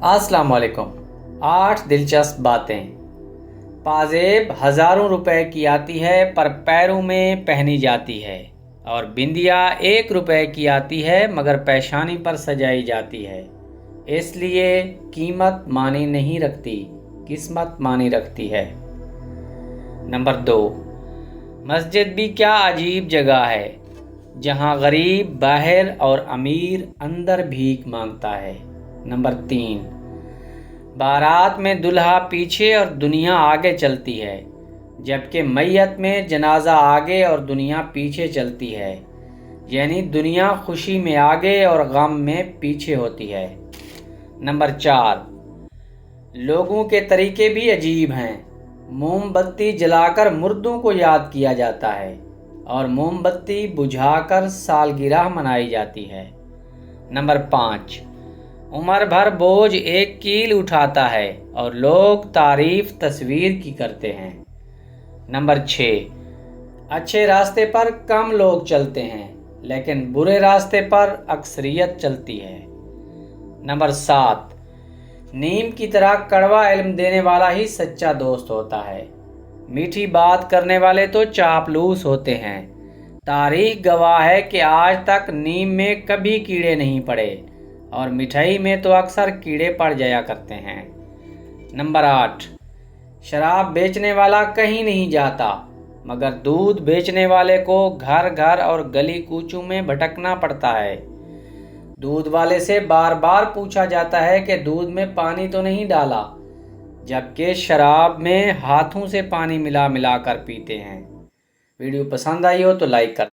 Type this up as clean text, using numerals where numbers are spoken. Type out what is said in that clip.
अस्सलाम वालेकुम। 8 दिलचस्प बातें। पाजेब हज़ारों रुपए की आती है पर पैरों में पहनी जाती है, और बिंदिया 1 रुपए की आती है मगर पेशानी पर सजाई जाती है। इसलिए कीमत मानी नहीं रखती, किस्मत मानी रखती है। नंबर 2, मस्जिद भी क्या अजीब जगह है, जहां गरीब बाहर और अमीर अंदर भीख मांगता है। नंबर 3, बारात में दुल्हा पीछे और दुनिया आगे चलती है, जबकि मैयत में जनाजा आगे और दुनिया पीछे चलती है, यानी दुनिया खुशी में आगे और गम में पीछे होती है। नंबर 4, लोगों के तरीके भी अजीब हैं। मोमबत्ती जलाकर मुर्दों को याद किया जाता है और मोमबत्ती बुझाकर सालगिरह मनाई जाती है। नंबर 5, उम्र भर बोझ एक कील उठाता है और लोग तारीफ तस्वीर की करते हैं। नंबर 6, अच्छे रास्ते पर कम लोग चलते हैं, लेकिन बुरे रास्ते पर अक्सरियत चलती है। नंबर 7, नीम की तरह कड़वा इल्म देने वाला ही सच्चा दोस्त होता है। मीठी बात करने वाले तो चापलूस होते हैं। तारीख गवाह है कि आज तक नीम में कभी कीड़े नहीं पड़े, और मिठाई में तो अक्सर कीड़े पड़ जाया करते हैं। नंबर 8, शराब बेचने वाला कहीं नहीं जाता, मगर दूध बेचने वाले को घर घर और गली कूचों में भटकना पड़ता है। दूध वाले से बार बार पूछा जाता है कि दूध में पानी तो नहीं डाला, जबकि शराब में हाथों से पानी मिला मिला कर पीते हैं। वीडियो पसंद आई हो तो लाइक कर